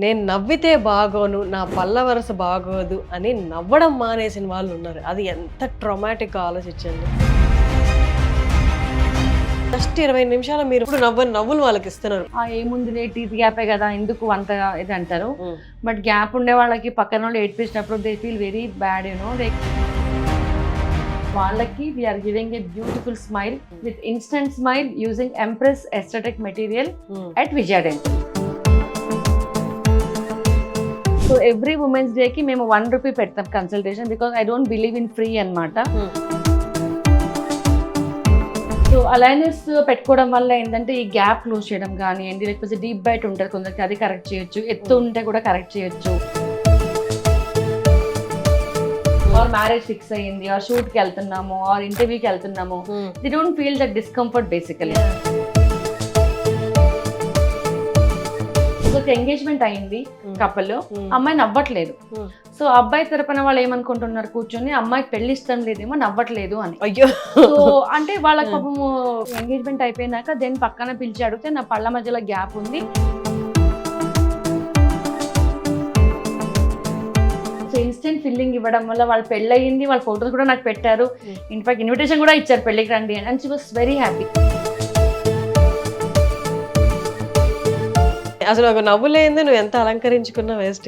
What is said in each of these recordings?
నేను నవ్వితే బాగోను, నా పళ్ళ వరస బాగోదు అని నవ్వడం మానేసిన వాళ్ళు ఉన్నారు. అది ఎంత ట్రామాటిక్ ఆలోచించండి. జస్ట్ 20 నిమిషాలు మీరు ఇప్పుడు నవ్వులు వాళ్ళకి ఇస్తున్నారు. ఏముంది టీత్ గ్యాపే కదా ఎందుకు అంత ఇది అంటారు. బట్ గ్యాప్ ఉండే వాళ్ళకి పక్కన వాళ్ళు ఏడ్పించినప్పుడు దే ఫీల్ వెరీ బ్యాడ్ వాళ్ళకి we are giving a beautiful smile with instant smile using Empress aesthetic material at Vijaya dental. So every women's day కి మేము ₹1 పెడతాం consultation, because I don't believe in free అన్నమాట. సో అలైనర్స్ పెట్టుకోవడం వల్ల ఏంటంటే ఈ gap loose చేయడం కానివ్వండి, లేకపోతే డీప్ బైట్ ఉంటుంది కొందరికి, అది కరెక్ట్ చేయొచ్చు. ఎత్తు ఉంటే కూడా కరెక్ట్ చేయొచ్చు. ఆర్ మ్యారేజ్ ఫిక్స్ అయ్యింది, ఆర్ షూట్ కి వెళ్తున్నాము, ఆర్ ఇంటర్వ్యూకి వెళ్తున్నాము, they don't feel that discomfort basically. Engagement అయింది కపుల్, అమ్మాయి నవ్వట్లేదు. సో అబ్బాయి తరపున వాళ్ళు ఏమనుకుంటున్నారు, కూర్చొని అమ్మాయికి పెళ్లి ఇష్టం లేదేమో నవ్వట్లేదు అని. అయ్యో. సో అంటే వాళ్ళకి పాపము ఎంగేజ్మెంట్ అయిపోయినాక దెన్ పక్కన పిలిచి అడిగితే నా పళ్ళ మధ్యలో గ్యాప్ ఉంది. సో ఇన్స్టెంట్ ఫిల్లింగ్ ఇవ్వడం వల్ల వాళ్ళు పెళ్ళయింది, వాళ్ళ ఫోటోస్ కూడా నాకు పెట్టారు. ఇన్ఫాక్ట్ ఇన్విటేషన్ కూడా ఇచ్చారు పెళ్ళికి రండి అని. And she was very happy. అసలు ఒక నవ్వు లేనిదే నువ్వు ఎంత అలంకరించుకున్నా వేస్ట్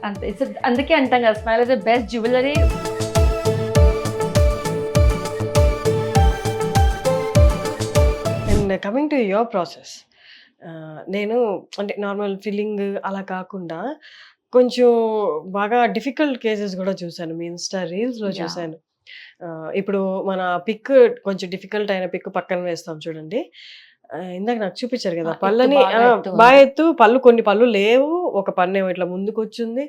అంతే. అందుకే అంటాం కదా, smile is the best jewellery. And coming to your process, నేను అంటే నార్మల్ ఫిల్లింగ్ అలా కాకుండా కొంచెం బాగా డిఫికల్ట్ కేసెస్ కూడా చూసాను మీ ఇన్స్టా రీల్స్లో చూసాను. ఇప్పుడు మన పిక్ కొంచెం డిఫికల్ట్ అయిన పిక్ పక్కన వేస్తాం చూడండి. ఇందాక నాకు చూపించారు కదా పళ్ళని బాగా ఎత్తు, కొన్ని పళ్ళు లేవు, ఒక పన్ను ఏమో ఇట్లా ముందుకు వచ్చింది.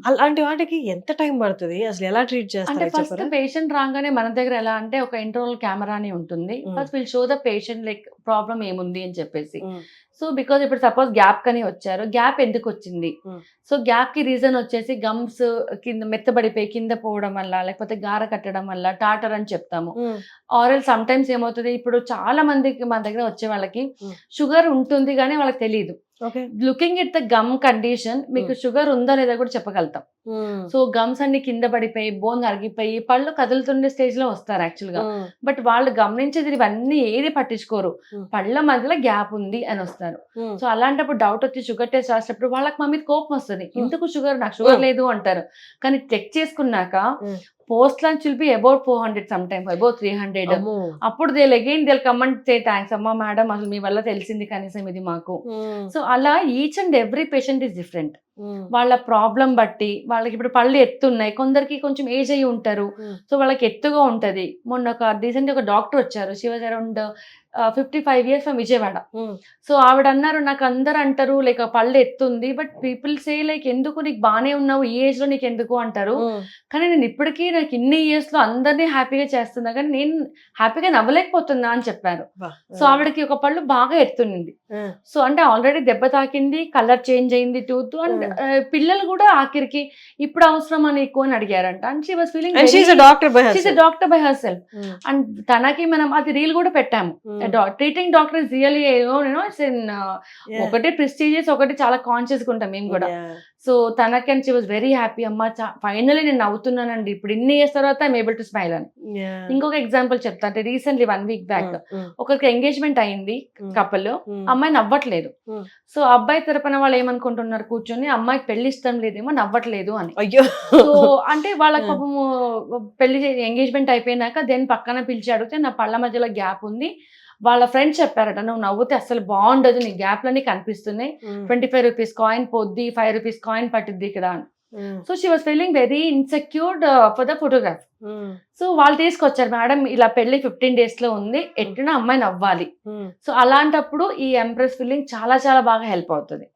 అలాంటి వాటికి ఎంత టైం పడుతుంది, అసలు ఎలా ట్రీట్ చేస్తారు? ఫస్ట్ పేషెంట్ రాగానే మన దగ్గర ఎలా అంటే ఒక ఇంటర్నల్ కెమెరానే ఉంటుంది. First will show the patient like problem ఏముంది అని చెప్పేసి. సో బికాస్ ఇప్పుడు సపోజ్ గ్యాప్ కని వచ్చారు, గ్యాప్ ఎందుకు వచ్చింది? సో గ్యాప్ కి రీజన్ వచ్చేసి గమ్స్ కింద మెత్తబడిపోయి కింద పోవడం వల్ల, లేకపోతే గార కట్టడం వల్ల టాటర్ అని చెప్తాము. ఆరల్ సమ్ టైమ్స్ ఏమవుతుంది, ఇప్పుడు చాలా మందికి మన దగ్గర వచ్చే వాళ్ళకి షుగర్ ఉంటుంది కానీ వాళ్ళకి తెలియదు. Looking at the gum condition మీకు షుగర్ ఉందా లేదా కూడా చెప్పగలుగుతాం. సో గమ్స్ అన్ని కింద పడిపోయి బోన్ అరిగిపోయి పళ్ళు కదులుతుండే స్టేజ్ లో వస్తారు యాక్చువల్ గా. బట్ వాళ్ళు గమనించేది ఇవన్నీ ఏది పట్టించుకోరు, పళ్ళ మధ్యలో గ్యాప్ ఉంది అని వస్తారు. సో అలాంటప్పుడు డౌట్ వచ్చి షుగర్ టెస్ట్ రాసేటప్పుడు వాళ్ళకి మా మీద కోపం వస్తుంది, ఎందుకు షుగర్, నాకు షుగర్ లేదు అంటారు. కానీ చెక్ చేసుకున్నాక post lunch will be about 400, sometimes about 300. అప్పుడు they'll come and say thanks అమ్మా మేడం, అసలు మీ వల్ల తెలిసింది కనీసం ఇది మాకు. సో అలా each and every patient is different. వాళ్ళ ప్రాబ్లం బట్టి వాళ్ళకి ఇప్పుడు పళ్ళు ఎత్తున్నాయి, కొందరికి కొంచెం ఏజ్ అయ్యి ఉంటారు, సో వాళ్ళకి ఎత్తుగా ఉంటది. మొన్న ఒక రీసెంట్ ఒక డాక్టర్ వచ్చారు, she was around 55 years from Vijayawada. So ఆవిడ అన్నారు, నాకు అందరు అంటారు లైక్ పళ్ళు ఎత్తుంది, బట్ పీపుల్ సే లైక్ ఎందుకు నీకు బానే ఉన్నావు, ఈ ఏజ్ లో నీకు ఎందుకు అంటారు. కానీ నేను ఇప్పటికీ నాకు ఇన్ని ఇయర్స్ లో అందరినీ హ్యాపీగా చేస్తున్నా కానీ నేను హ్యాపీగా నవ్వలేకపోతున్నా అని చెప్పారు. సో ఆవిడకి ఒక పళ్ళు బాగా ఎత్తునింది. సో అంటే ఆల్రెడీ దెబ్బ తాకింది, కలర్ చేంజ్ అయింది టూత్. అండ్ పిల్లలు కూడా ఆఖరికి ఇప్పుడు అవసరమా నీకు అని అడిగారంట. And she was feeling doctor by herself. And తనకి మనం అది రీల్ కూడా పెట్టాము. ట్రీటింగ్ డాక్టర్ ఇస్ రియల్లీ ఒకటి ప్రెస్టీజియస్, ఒకటి చాలా కాన్షియస్ గా ఉంటాం మేము కూడా. సో తనకి and she was very happy, అమ్మ ఫైనలీ నేను నవ్వుతున్నానండి ఇప్పుడు ఇన్ని ఇయర్స్ తర్వాత ఐఎమ్ ఏబుల్ టు స్మైల్ అని. ఇంకొక ఎగ్జాంపుల్ చెప్తా, అంటే రీసెంట్లీ 1 week బ్యాక్ ఒకరికి ఎంగేజ్మెంట్ అయింది కపుల్, అమ్మాయి నవ్వట్లేదు. సో అబ్బాయి తరపున వాళ్ళు ఏమనుకుంటున్నారు, కూర్చొని అమ్మాయికి పెళ్లి ఇష్టం లేదేమో నవ్వట్లేదు అని. సో అంటే వాళ్ళకి పాపము పెళ్లి ఎంగేజ్మెంట్ అయిపోయినాక దెన్ పక్కన పిలిచి అడిగితే నా పళ్ళ మధ్యలో గ్యాప్ ఉంది. వాళ్ళ ఫ్రెండ్స్ చెప్పారట, నువ్వు నవ్వుతే అసలు బాగుండదు, నీ గ్యాప్లన్నీ కనిపిస్తున్నాయి, ₹25 కాయిన్ పోద్ది, ₹5 కాయిన్ పట్టుద్ది ఇక్కడ అని. So she was feeling very insecured for the photograph. So వాళ్ళు తీసుకొచ్చారు, మేడం ఇలా పెళ్లి 15 days లో ఉంది, ఎట్లా అమ్మాయి నవ్వాలి. సో అలాంటప్పుడు ఈ ఎంప్రెస్ ఫిల్లింగ్ చాలా చాలా బాగా హెల్ప్ అవుతుంది.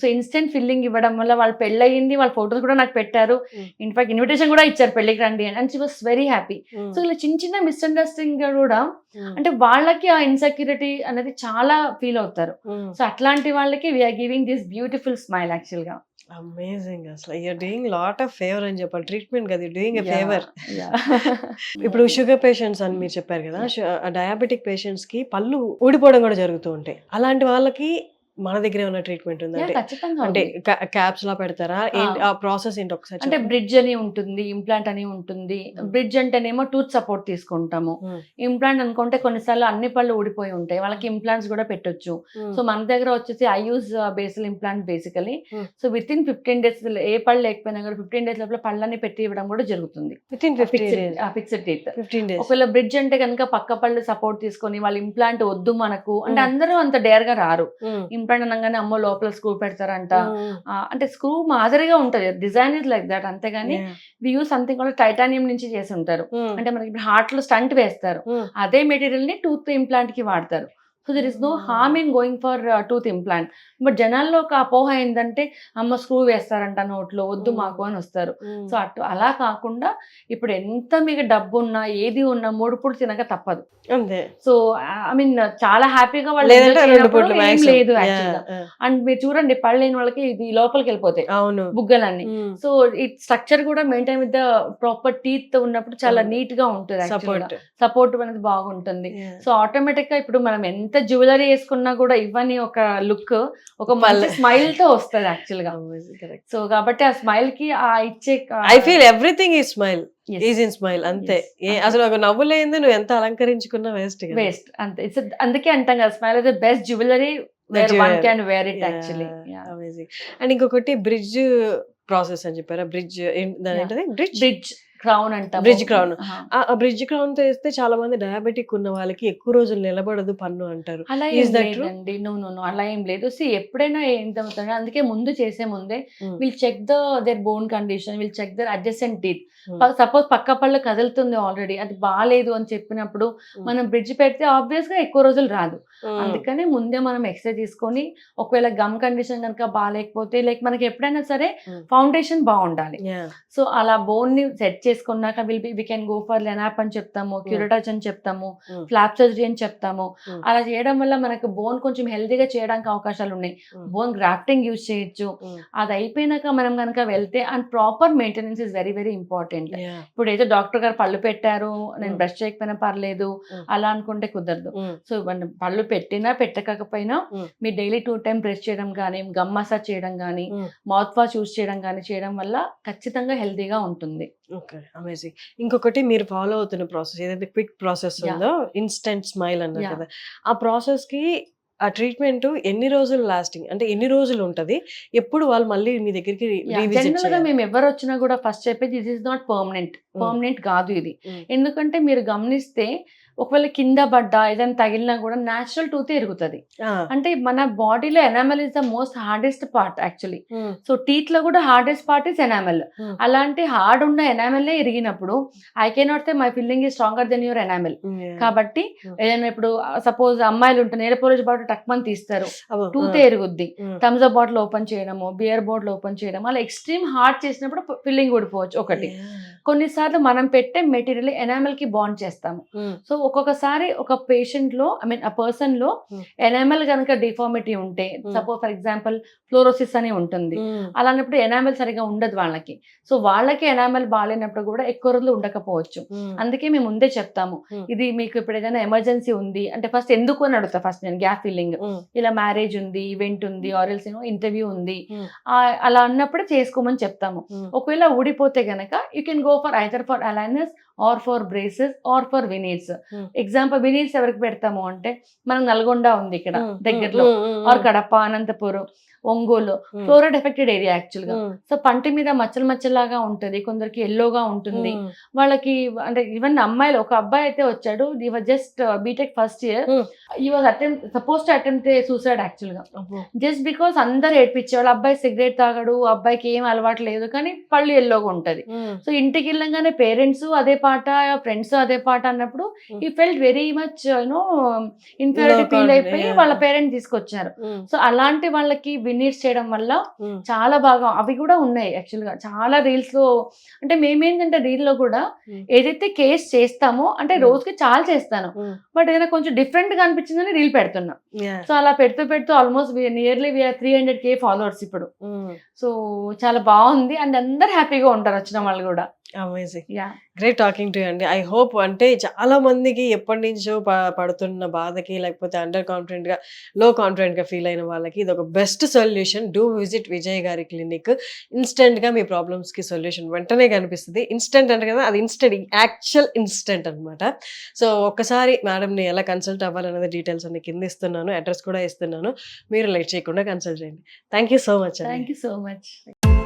సో ఇన్స్టెంట్ ఫిల్లింగ్ ఇవ్వడం వల్ల వాళ్ళు పెళ్ళయింది, వాళ్ళ ఫోటోస్ కూడా నాకు పెట్టారు. ఇన్ఫాక్ట్ ఇన్విటేషన్ కూడా ఇచ్చారు పెళ్లికి రండి అని. And she was very happy. So ఇలా చిన్న చిన్న మిస్అండర్స్టాండింగ్ కూడా అంటే వాళ్ళకి ఆ ఇన్సెక్యూరిటీ అనేది చాలా ఫీల్ అవుతారు. సో అట్లాంటి వాళ్ళకి we are giving this beautiful smile actual గా. అమేజింగ్. అసలు you are doing lot of favour అని చెప్పాలి, ట్రీట్మెంట్ కదా, యూఆర్ డూయింగ్ ఎ ఫేవర్. ఇప్పుడు షుగర్ పేషెంట్స్ అని మీరు చెప్పారు కదా, డయాబెటిక్ పేషెంట్స్ కి పళ్ళు ఊడిపోవడం కూడా జరుగుతూ ఉంటాయి. అలాంటి వాళ్ళకి మన దగ్గర ఏమైనా ట్రీట్మెంట్ ఉందా? అంటే ఖచ్చితంగా అంటే ఉంది. క్యాప్స్ లా పెడతారా? ఏంటి ఆ ప్రాసెస్ ఏంటి ఒకసారి అంటే చెప్పండి? బ్రిడ్జ్ అని ఉంటుంది, ఇంప్లాంట్ అని ఉంటుంది. Hmm. బ్రిడ్జ్ అంటేనేమో టూత్ సపోర్ట్ తీసుకుంటాము. Hmm. ఇంప్లాంట్ అనుకుంటే కొన్నిసార్లు అన్ని పళ్ళు ఊడిపోయి ఉంటాయి, వాళ్ళకి ఇంప్లాంట్స్ కూడా పెట్టొచ్చు. Hmm. సో మన దగ్గర వచ్చేసి I use basal implant basically. Hmm. So within 15 days ఏ పళ్ళు లేకపోయినా కూడా 15 డేస్ లోపల పళ్ళని పెట్టి ఇవ్వడం కూడా జరుగుతుంది. Within 15 days. Fixed teeth. 15 days. ఒకవేళ బ్రిడ్జ్ అంటే కనుక పక్క పళ్ళు సపోర్ట్ తీసుకొని వాళ్ళు ఇంప్లాంట్ వద్దు మనకు అంటే Hmm. అందరూ అంత డేర్ గా రారు. Hmm. ఇంప్లాంట్ అనగానే అమ్మో లోపల స్క్రూ పెడతారంట. Hmm. అంటే స్క్రూ మాదిరిగా ఉంటది, డిజైన్ ఇస్ లైక్ దట్ అంతేగాని Yeah. వి యూస్ సంథింగ్ కూడా టైటానియం నుంచి చేసి ఉంటారు. Hmm. అంటే మనకి ఇప్పుడు హార్ట్ లో స్టంట్ వేస్తారు, Hmm. అదే మెటీరియల్ ని టూత్ ఇంప్లాంట్ కి వాడతారు. So there is no harm in going for tooth implant. But జనాల్లో ఒక అపోహ ఏంటంటే అమ్మ స్క్రూ వేస్తారంట నోట్లో, వద్దు మాకు అని వస్తారు. Hmm. సో అలా కాకుండా ఇప్పుడు ఎంత మీకు డబ్బు ఉన్నా ఏది ఉన్నా 3 పూట తినక తప్పదు. అంతే. సో ఐ మీన్ చాలా హ్యాపీగా వాళ్ళు లేదంటే enjoy 2 చేయనప్పుడు పూటలు ఏం maximum. లేదు Yeah, యాక్చువల్గా. yeah. అండ్ మీరు చూడండి పళ్ళు లేని వాళ్ళకి ఇది లోపలికి వెళ్ళిపోతాయి అవును. బుగ్గలన్నీ. Hmm. సో ఈ స్ట్రక్చర్ కూడా maintain with the proper teeth ఉన్నప్పుడు చాలా అవును. నీట్ గా ఉంటుంది, సపోర్ట్. సపోర్ట్ అనేది బాగుంటుంది. సో ఆటోమేటిక్ గా ఇప్పుడు మనం ఎంత జ్యువెలరీ వేసుకున్నా కూడా ఇవన్నీ ఒక లుక్, ఒక మంచి స్మైల్ తో వస్తుంది యాక్చువల్ గా. సో కాబట్టి ఆ స్మైల్ కి ఆ ఇచ్చే ఐ ఫీల్ ఎవ్రీథింగ్ ఈ స్మైల్ ఈజ్ ఇన్ స్మైల్ అంతే. అసలు ఒక నవ్వు లేనిది నువ్వు ఎంత అలంకరించుకున్నా వేస్ట్. వేస్ట్ అంతే. అందుకే అంటాం కదా smile is the best jewellery wear one can wear it actually. Amazing. And ఇంకొకటి బ్రిడ్జ్ ప్రాసెస్ అని చెప్పారా? బ్రిడ్జ్ దాని ఏంటది? బ్రిడ్జ్ క్రౌన్ అంటాం. Bridge crown. ఆ బ్రిడ్జ్ క్రౌన్ తో వేస్తే చాలా మంది డయాబెటిక్ ఉన్న వాళ్ళకి ఎక్కువ రోజులు నిలబడదు పన్ను అంటారు. అలా Is ఏం that true? లేదండి. నో అలా ఏం లేదు. ఎప్పుడైనా ఏంటవుతుంది అందుకే ముందు చేసే ముందే Hmm. Will check their bone condition, will check their adjacent teeth. Hmm. Suppose పక్క పళ్ళు కదులుతుంది ఆల్రెడీ, అది బాగాలేదు అని చెప్పినప్పుడు మనం బ్రిడ్జ్ పెడితే ఆబ్వియస్ గా ఎక్కువ రోజులు రాదు. Hmm. అందుకనే ముందే మనం ఎక్స్రే తీసుకొని ఒకవేళ గమ్ కండిషన్ కనుక బాగాలేకపోతే లైక్ మనకి ఎప్పుడైనా సరే Hmm. ఫౌండేషన్ బాగుండాలి. Yeah. సో అలా బోన్ ని సెట్ చేసుకున్నాక వి కెన్ గో ఫర్ లెనాప్ అని చెప్తాము, క్యూరటాచ్ అని చెప్తాము, Hmm. ఫ్లాప్ సర్జరీ అని చెప్తాము. Hmm. అలా చేయడం వల్ల మనకు బోన్ కొంచెం హెల్తీగా చేయడానికి అవకాశాలు ఉన్నాయి. Hmm. బోన్ గ్రాఫ్టింగ్ యూజ్ చేయొచ్చు. Hmm. అది అయిపోయినాక మనం కనుక వెళ్తే and proper maintenance is very very important. Yeah. ఇప్పుడు ఏదో డాక్టర్ గారు పళ్ళు పెట్టారు, నేను Hmm. బ్రష్ చేయకపోయినా పర్లేదు Hmm. అలా అనుకుంటే కుదరదు. Hmm. సో మనం పళ్ళు పెట్టినా పెట్టకపోయినా Hmm. మీరు డైలీ 2 టైమ్ బ్రష్ చేయడం కానీ, గమ్ మసాజ్ చేయడం కానీ, Hmm. మౌత్ వాష్ యూజ్ చేయడం కానీ చేయడం వల్ల ఖచ్చితంగా హెల్తీగా ఉంటుంది. Okay, amazing. ఇంకొకటి మీరు ఫాలో అవుతున్న ప్రాసెస్ ఏదైతే క్విక్ ప్రాసెస్ Yeah. ఉందో, ఇన్స్టెంట్ స్మైల్ అన్నారు Yeah. కదా, ఆ ప్రాసెస్ కి ఆ ట్రీట్మెంట్ ఎన్ని రోజులు లాస్టింగ్, అంటే ఎన్ని రోజులు ఉంటది? ఎప్పుడు వాళ్ళు మళ్ళీ మీ దగ్గరికి రీవిజిట్ జనరల్ గా చేయాలి? మేము ఎవరు వచ్చినా కూడా ఫస్ట్ చెప్పేది దిస్ ఇస్ నాట్ పర్మనెంట్ కాదు ఇది. Mm. ఎందుకంటే మీరు గమనిస్తే ఒకవేళ కింద పడ్డా ఏదైనా తగిలినా కూడా న్యాచురల్ టూత్ ఎరుగుతుంది. అంటే మన బాడీలో enamel is the most hardest part actually. So teeth లో కూడా hardest part is enamel. Hmm. అలాంటి హార్డ్ ఉన్న ఎనామెల్ ఎరిగినప్పుడు I cannot say my feeling is stronger than your enamel. కాబట్టి Hmm. ఏదైనా ఇప్పుడు సపోజ్ అమ్మాయిలు ఉంటే నెయిల్ పాలిష్ బాటిల్ టక్మని తీస్తారు, టూత్ ఎరుగుద్ది. థమ్స్ అప్ బాటిల్ ఓపెన్ చేయడము, బియర్ బాటిల్ ఓపెన్ చేయడం, అలా ఎక్స్ట్రీమ్ హార్డ్ చేసినప్పుడు ఫిల్లింగ్ ఊడిపోవచ్చు ఒకటి. కొన్నిసార్లు మనం పెట్టే మెటీరియల్ ఎనామెల్ కి బాండ్ చేస్తాము. సో ఒక్కొక్కసారి ఒక పేషెంట్ లో ఆ పర్సన్ లో Hmm. ఎనామెల్ కనుక డిఫార్మిటీ ఉంటే, సపోజ్ ఫర్ ఎగ్జాంపుల్ ఫ్లోరోసిస్ అని ఉంటుంది, అలాంటప్పుడు ఎనామెల్ సరిగా ఉండదు వాళ్ళకి. సో వాళ్ళకి ఎనామెల్ బాగాలేనప్పుడు కూడా ఎక్కువ రోజులు ఉండకపోవచ్చు. అందుకే మేము ముందే చెప్తాము, Hmm. ఇది మీకు ఇప్పుడు ఏదైనా ఎమర్జెన్సీ ఉంది అంటే ఫస్ట్ ఎందుకు అని అడుగుతా. ఫస్ట్ నేను గ్యాప్ ఫిల్లింగ్, ఇలా మ్యారేజ్ ఉంది, ఈవెంట్ ఉంది, ఆర్ఎల్స్ ఇంటర్వ్యూ ఉంది, అలా అన్నప్పుడు చేసుకోమని చెప్తాము. ఒకవేళ ఊడిపోతే గనక you can go for either for aligners or for braces or for veneers. Example veneers ఎవరికి పెడతాము అంటే మనం నల్గొండ ఉంది ఇక్కడ దగ్గరలో, or Kadapa, Anantapur, Ongole fluoride affected area actual గా. సో పంటి మీద మచ్చలు మచ్చలాగా ఉంటుంది, కొందరికి ఎల్లోగా ఉంటుంది వాళ్ళకి. అంటే ఈవెన్ అమ్మాయిలు, ఒక అబ్బాయి అయితే వచ్చాడు, he was just BTech first year, he was suppose to attempt suicide actual గా. జస్ట్ బికాస్ అందరు ఏడ్పించేవాళ్ళు, అబ్బాయి సిగరెట్ తాగడు, అబ్బాయికి ఏం అలవాటు లేదు, కానీ పళ్ళు ఎల్లోగా ఉంటది. సో ఇంటికి వెళ్ళంగానే పేరెంట్స్ అదే పాట, ఫ్రెండ్స్ అదే పాట అన్నప్పుడు ఈ felt very much you know inferiority feel అయిపోయి వాళ్ళ పేరెంట్స్ తీసుకొచ్చారు. సో అలాంటి వాళ్ళకి వినీర్స్ చేయడం వల్ల చాలా బాగా, అవి కూడా ఉన్నాయి యాక్చువల్ గా చాలా రీల్స్ లో. అంటే మేమేంటంటే రీల్ లో కూడా ఏదైతే కేస్ చేస్తామో, అంటే రోజుకి చాలా చేస్తాను, బట్ ఏదైనా కొంచెం డిఫరెంట్ గా అనిపించిందని రీల్ పెడుతున్నా. సో అలా పెడుతూ ఆల్మోస్ట్ నియర్లీ 300K ఫాలోవర్స్ ఇప్పుడు. సో చాలా బాగుంది, అండ్ అందరు హ్యాపీగా ఉంటారు వచ్చిన వాళ్ళు కూడా. Amazing. Yeah great talking to you అండి. ఐ హోప్ అంటే చాలా మందికి ఎప్పటినుంచో పడుతున్న బాధకి లేకపోతే అండర్ కాన్ఫిడెంట్‌గా, లో కాన్ఫిడెంట్‌గా ఫీల్ అయిన వాళ్ళకి ఇదొక best solution. Do visit Vijay గారి క్లినిక్. ఇన్‌స్టంట్‌గా మీ ప్రాబ్లమ్స్‌కి సొల్యూషన్ వెంటనే కనిపిస్తది. ఇన్‌స్టంట్ అంటారు కదా! అది ఇన్‌స్టంట్ యాక్చువల్ ఇన్‌స్టంట్ అనమాట. సో, ఒక్కసారి మేడంని ఎలా కన్సల్ట్ అవ్వాలనేది డీటెయిల్స్ అన్ని కింద ఇస్తున్నాను. అడ్రెస్ కూడా ఇస్తున్నాను. మీరు లేట్ చేయకుండా కన్సల్ట్ చేయండి. థాంక్ యూ సో మచ్ అండి. Thank you so much.